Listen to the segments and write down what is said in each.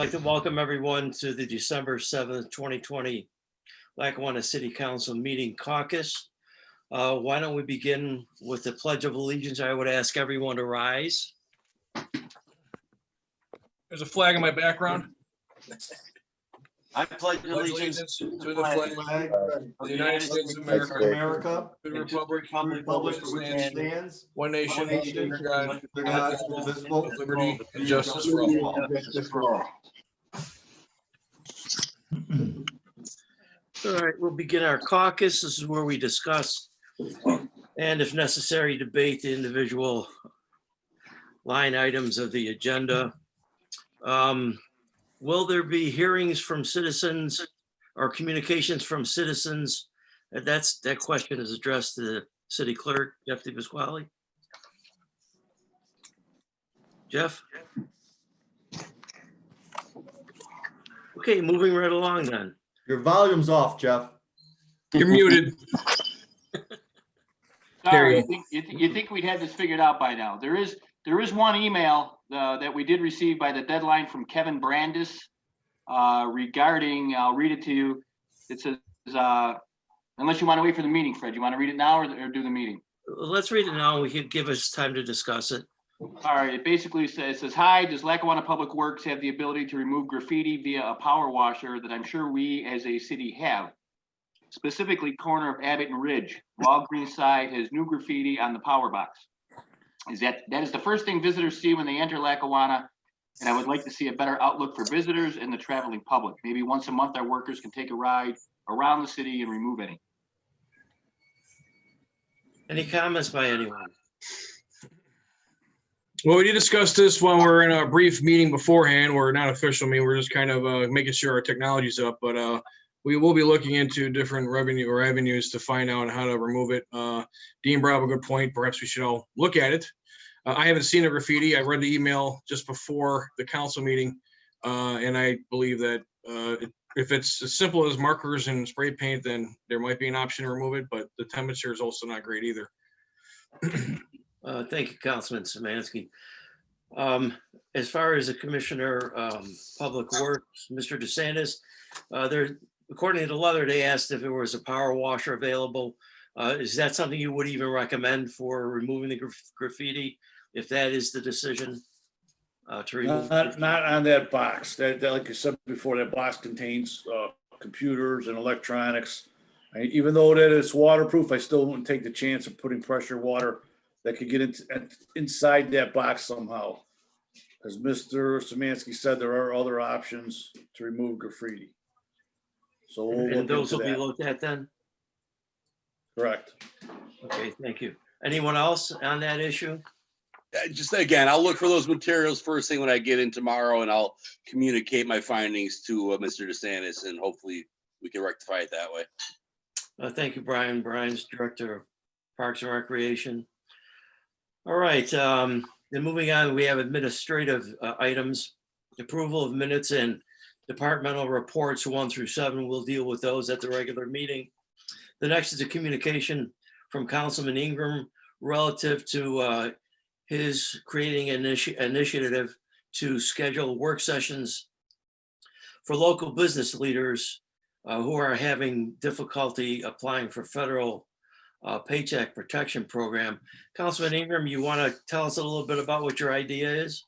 I'd like to welcome everyone to the December 7th, 2020 Lackawanna City Council meeting caucus. Why don't we begin with the Pledge of Allegiance? I would ask everyone to rise. There's a flag in my background. I pledge allegiance to the flag of the United States of America, the and to the republic republic for which it stands, one nation, under God, indivisible, with liberty and justice for all. All right, we'll begin our caucus. This is where we discuss and, if necessary, debate the individual line items of the agenda. Will there be hearings from citizens or communications from citizens? That question is addressed to the city clerk, Jeff DePasquale. Jeff? Okay, moving right along then. Your volume's off, Jeff. You're muted. Sorry, you think we'd have this figured out by now. There is one email that we did receive by the deadline from Kevin Brandis regarding, I'll read it to you. It says, unless you want to wait for the meeting, Fred, you want to read it now or do the meeting? Let's read it now. We can give us time to discuss it. All right, it basically says, hi, does Lackawanna Public Works have the ability to remove graffiti via a power washer that I'm sure we as a city have? Specifically, corner of Abbott and Ridge. Walgreens side has new graffiti on the power box. That is the first thing visitors see when they enter Lackawanna, and I would like to see a better outlook for visitors and the traveling public. Maybe once a month, our workers can take a ride around the city and remove any. Any comments by anyone? Well, we did discuss this when we were in a brief meeting beforehand. We're not official meeting. We're just kind of making sure our technology's up, but we will be looking into different revenue or avenues to find out how to remove it. Dean brought up a good point. Perhaps we should all look at it. I haven't seen the graffiti. I read the email just before the council meeting, and I believe that if it's as simple as markers and spray paint, then there might be an option to remove it, but the temperature is also not great either. Thank you, Councilman Szymanski. As far as the Commissioner Public Works, Mr. DeSantis, according to the letter, they asked if there was a power washer available. Is that something you would even recommend for removing the graffiti, if that is the decision to remove? Not on that box. That, like you said before, that box contains computers and electronics. Even though that it's waterproof, I still wouldn't take the chance of putting pressure water that could get inside that box somehow. As Mr. Szymanski said, there are other options to remove graffiti. So we'll And those will be looked at then? Correct. Okay, thank you. Anyone else on that issue? Just again, I'll look for those materials first thing when I get in tomorrow, and I'll communicate my findings to Mr. DeSantis, and hopefully we can rectify it that way. Thank you, Brian. Brian's Director of Parks and Recreation. All right, then moving on, we have administrative items, approval of minutes and departmental reports 1 through 7. We'll deal with those at the regular meeting. The next is a communication from Councilman Ingram relative to his creating an initiative to schedule work sessions for local business leaders who are having difficulty applying for federal Paycheck Protection Program. Councilman Ingram, you want to tell us a little bit about what your idea is?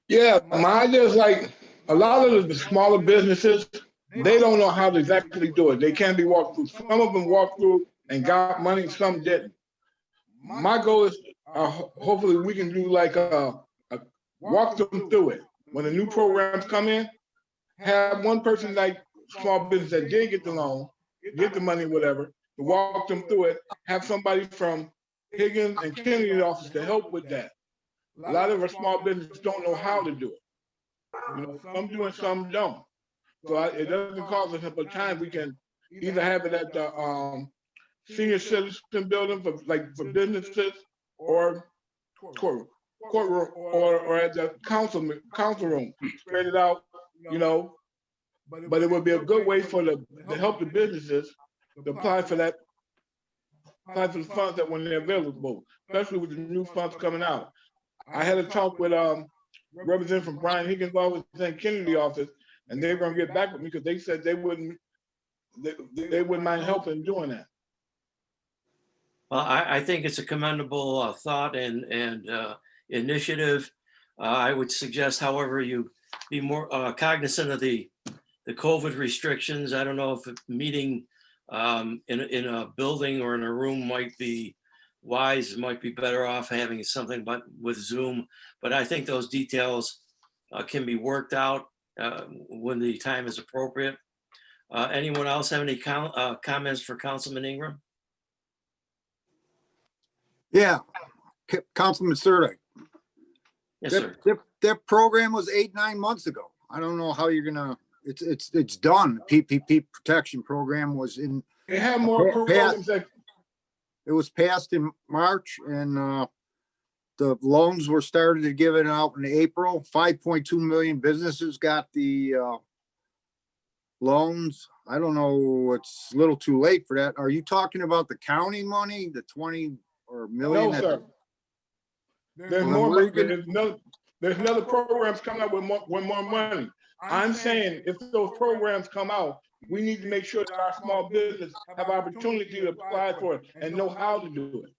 Yeah, my idea is like a lot of the smaller businesses, they don't know how to exactly do it. They can't be walked through. Some of them walked through and got money, some didn't. My goal is hopefully we can do like a walk them through it. When the new programs come in, have one person like small business that did get the loan, get the money, whatever, to walk them through it, have somebody from Higgins and Kennedy's office to help with that. A lot of our small businesses don't know how to do it. You know, some do and some don't. So it doesn't cost us much time. We can either have it at the senior citizen building for businesses, or courtroom, or at the council room. Spread it out, you know. But it would be a good way to help the businesses to apply for the funds that when they're available, especially with the new funds coming out. I had a talk with Representative from Brian Higgins' office and Kennedy office, and they're gonna get back with me because they said they wouldn't mind helping doing that. Well, I think it's a commendable thought and initiative. I would suggest, however, you be more cognizant of the COVID restrictions. I don't know if a meeting in a building or in a room might be wise. It might be better off having something but with Zoom. But I think those details can be worked out when the time is appropriate. Anyone else have any comments for Councilman Ingram? Yeah, Councilman Sirdike. Yes, sir. That program was 8-9 months ago. I don't know how you're gonna, it's done. PPP protection program was in, They have more programs that, it was passed in March and the loans were started to give it out in April. 5.2 million businesses got the loans. I don't know, it's a little too late for that. Are you talking about the county money, the 20 or million? no, sir. There's Well, more, where are you gonna- there's another programs coming out with more money. I'm saying if those programs come out, we need to make sure that our small business have opportunity to apply for it and know how to do it.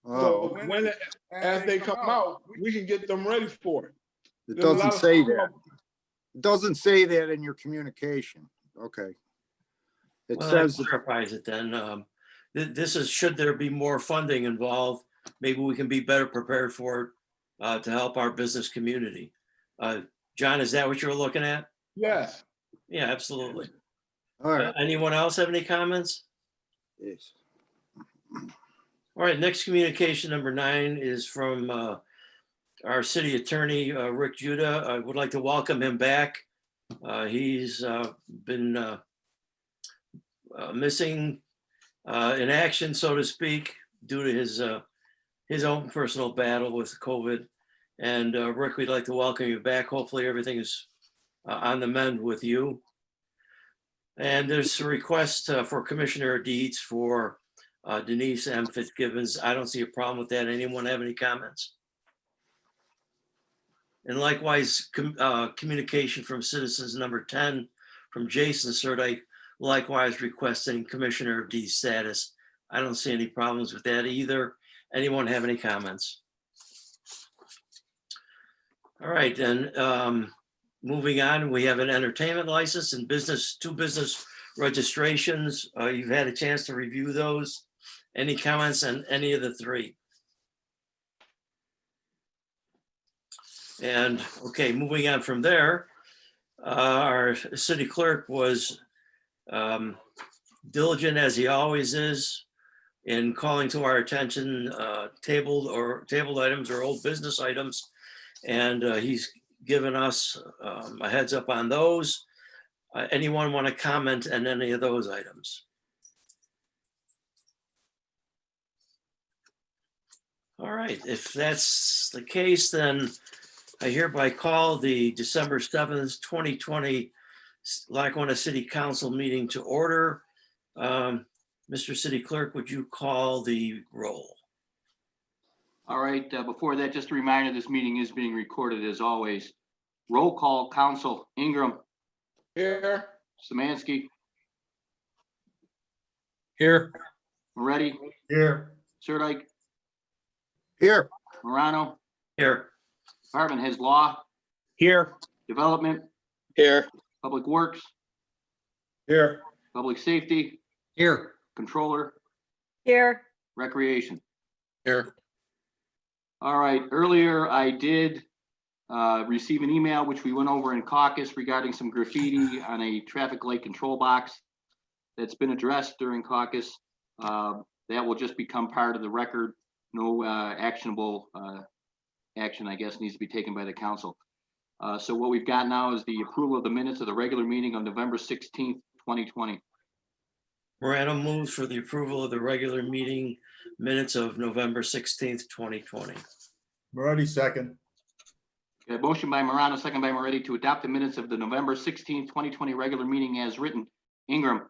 So Oh, when, as they come out, we can get them ready for it. it There's a lot doesn't of say small- that. It doesn't say that in your communication. Okay. It Well, that says, clarifies it then. This is, should there be more funding involved, maybe we can be better prepared for it to help our business community. John, is that what you were looking at? Yes. Yeah, absolutely. all right. Anyone else have any comments? Yes. All right, next communication, number 9, is from our city attorney, Rick Judah. I would like to welcome him back. He's been missing in action, so to speak, due to his own personal battle with COVID. And Rick, we'd like to welcome you back. Hopefully everything is on the mend with you. And there's a request for Commissioner Deeds for Denise M. Fitzgibbons. I don't see a problem with that. Anyone have any comments? And likewise, communication from citizens number 10 from Jason Sirdike, likewise requesting Commissioner of D status. I don't see any problems with that either. Anyone have any comments? All right, then moving on, we have an entertainment license and two business registrations. You've had a chance to review those. Any comments on any of the 3? And okay, moving on from there, our city clerk was diligent, as he always is, in calling to our attention tabled items or old business items. And he's given us a heads up on those. Anyone want to comment on any of those items? All right, if that's the case, then I hereby call the December 7th, 2020 Lackawanna City Council meeting to order. Mr. City Clerk, would you call the roll? All right, before that, just a reminder, this meeting is being recorded as always. Roll call, Council, Ingram, Here. Samansky, Here. Moretti, Here. Sirdike, Here. Morano, Here. Department Heads Law, Here. Development, Here. Public Works, Here. Public Safety, Here. Controller, Here, Recreation. Here. All right, earlier I did receive an email, which we went over in caucus regarding some graffiti on a traffic light control box that's been addressed during caucus. That will just become part of the record. No actionable action, I guess, needs to be taken by the council. So what we've got now is the approval of the minutes of the regular meeting on November 16th, 2020. Morano moves for the approval of the regular meeting minutes of November 16th, 2020. Moretti second. Okay, motion by Morano, second by Moretti to adopt the minutes of the November 16th, 2020 regular meeting as written. Ingram,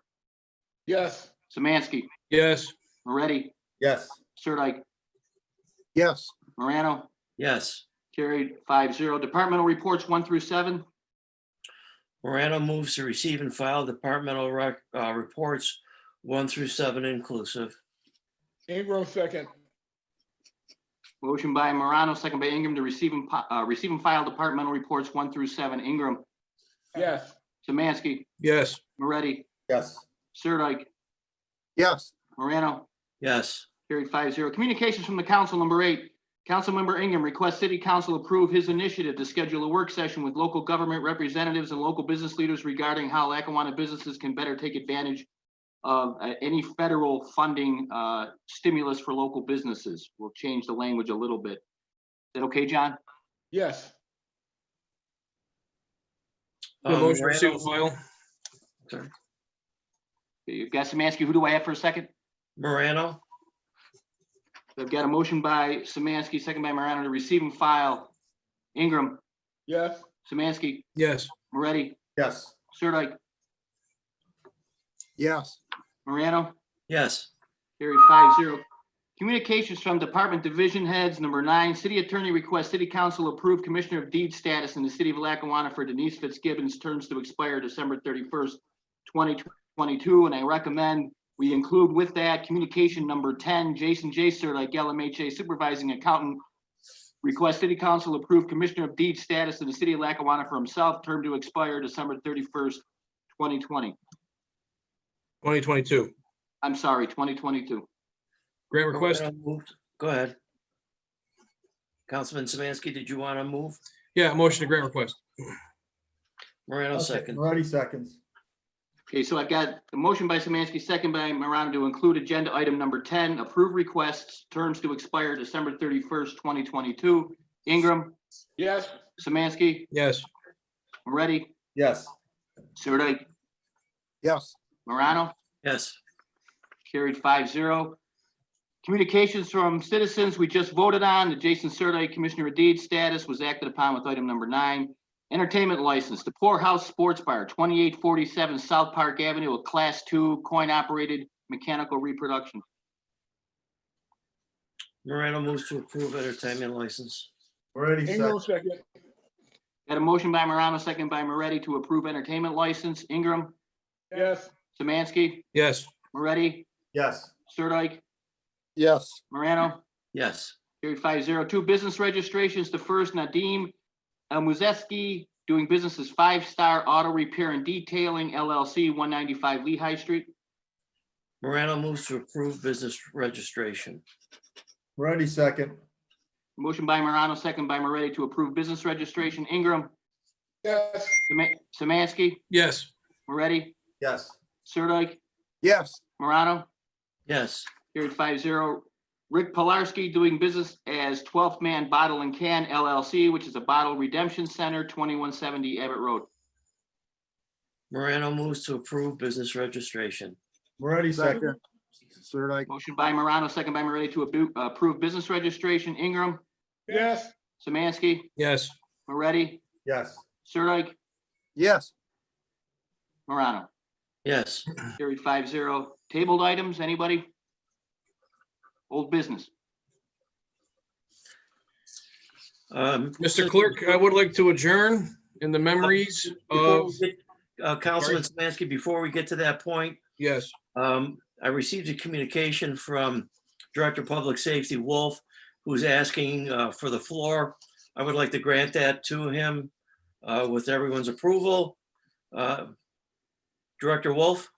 Yes. Samansky, Yes. Moretti, Yes. Sirdike, Yes. Morano, Yes. Carried 5-0. Departmental reports 1 through 7. Morano moves to receive and file departmental reports 1 through 7 inclusive. Ingram second. Motion by Morano, second by Ingram to receive and file departmental reports 1 through 7. Ingram, Yes. Samansky, Yes. Moretti, Yes. Sirdike, yes, Morano. Yes. Carried 5-0. Communications from the council, number 8. Councilmember Ingram requests city council approve his initiative to schedule a work session with local government representatives and local business leaders regarding how Lackawanna businesses can better take advantage of any federal funding stimulus for local businesses. We'll change the language a little bit. Is that okay, John? Yes. Motion to receive and Morano, file. sorry. You've got Samansky. Who do I have for a second? Morano, I've got a motion by Samansky, second by Morano to receive and file. Ingram, Yes. Samansky, Yes. Moretti, Yes. Sirdike, yes, Morano. yes. Carried 5-0. Communications from department division heads, number 9. City attorney requests city council approve commissioner of deed status in the city of Lackawanna for Denise Fitzgibbons, terms to expire December 31st, 2022. And I recommend we include with that communication number 10, Jason J. Sirdike, LMHA supervising accountant, request city council approve commissioner of deed status in the city of Lackawanna for himself, term to expire December 31st, 2020. 2022. I'm sorry, 2022. Grant request. Morano moved. Go ahead. Councilman Samansky, did you want to move? Yeah, motion to grant request. Morano second. Moretti seconds. Okay, so I've got a motion by Samansky, second by Morano to include agenda item number 10, approve requests, terms to expire December 31st, 2022. Ingram, Yes. Samansky, Yes. Moretti, Yes. Sirdike, yes, Morano. Yes. Carried 5-0. Communications from citizens we just voted on. The Jason Sirdike Commissioner of Deeds status was acted upon with item number 9. Entertainment license, the Poorhouse Sports Bar, 2847 South Park Avenue, a Class 2 coin-operated mechanical reproduction. Morano moves to approve entertainment license. Moretti Ingram second. second. Got a motion by Morano, second by Moretti to approve entertainment license. Ingram, Yes. Samansky, Yes. Moretti, Yes. Sirdike, yes, Morano. Yes. Carried 5-0. 2 business registrations. The first, Nadim Muzeski, doing business as 5 Star Auto Repair and Detailing LLC, 195 Lehigh Street. Morano moves to approve business registration. Moretti second. Motion by Morano, second by Moretti to approve business registration. Ingram, Yes. Samansky, Yes. Moretti, Yes. Sirdike, yes, Morano. Yes. Carried 5-0. Rick Pilarski, doing business as 12th Man Bottle and Can LLC, which is a bottle redemption center, 2170 Abbott Road. Morano moves to approve business registration. Moretti second. second, Sirdike, Motion by Morano, second by Moretti to approve business registration. Ingram, Yes. Samansky, Yes. Moretti, Yes. Sirdike, yes, Morano. Yes. Carried 5-0. Tabled items, anybody? Old business. Mr. Clerk, I would like to adjourn in the memories Before of, we get- Councilman Samansky, before we get to that point, yes. I received a communication from Director of Public Safety Wolf, who's asking for the floor. I would like to grant that to him with everyone's approval. Director Wolf?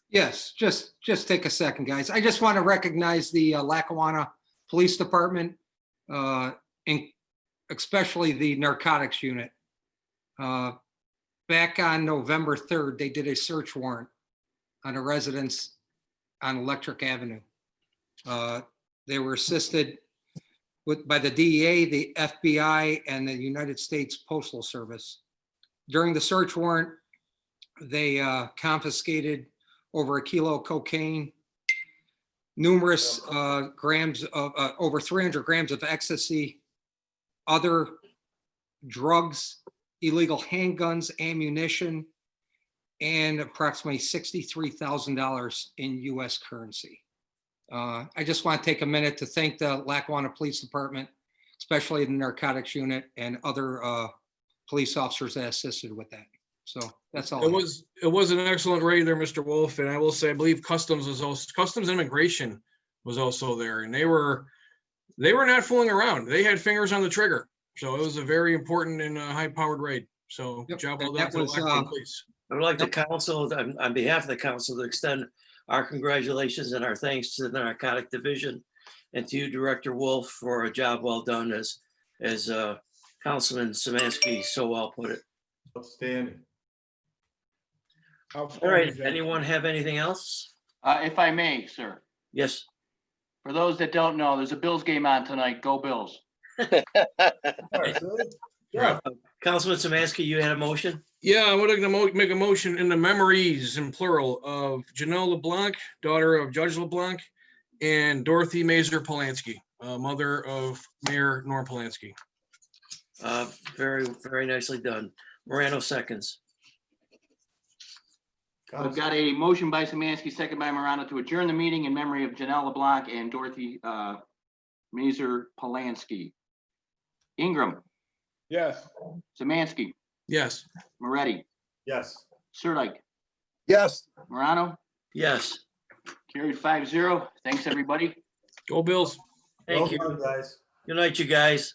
Yes, just take a second, guys. I just want to recognize the Lackawanna Police Department, especially the narcotics unit. Back on November 3rd, they did a search warrant on a residence on Electric Avenue. They were assisted by the DEA, the FBI, and the United States Postal Service. During the search warrant, they confiscated over 1 kilo of cocaine, numerous grams of, over 300 grams of ecstasy, other drugs, illegal handguns, ammunition, and approximately $63,000 in US currency. I just want to take a minute to thank the Lackawanna Police Department, especially the narcotics unit and other police officers that assisted with that. So that's all. I have. It was an excellent raid there, Mr. Wolf, and I will say, I believe Customs and Immigration was also there, and they were not fooling around. They had fingers on the trigger. So it was a very important and high-powered raid. So Yep, job well and done that to the was, Lackawanna Police. I would like the council, on behalf of the council, to extend our congratulations and our thanks to the Narcotic Division and to you, Director Wolf, for a job well done, as Councilman Samansky so well put it. Outstanding. All right, anyone have anything else? If I may, sir, Yes, for those that don't know, there's a Bills game on tonight. Go Bills. Yeah. Councilman Samansky, you had a motion? Yeah, I would like to make a motion in the memories, in plural, of Janelle LeBlanc, daughter of Judge LeBlanc, and Dorothy Mazer Polanski, mother of Mayor Norm Polanski. Very, very nicely done. Morano seconds. I've got a motion by Samansky, second by Morano, to adjourn the meeting in memory of Janelle LeBlanc and Dorothy Mazer Polanski. Ingram, Yes. Samansky, Yes. Moretti, Yes. Sirdike, Yes. Morano, Yes, carried 5-0. Thanks, everybody. Go Bills. thank you. Well done, guys. Good night, you guys.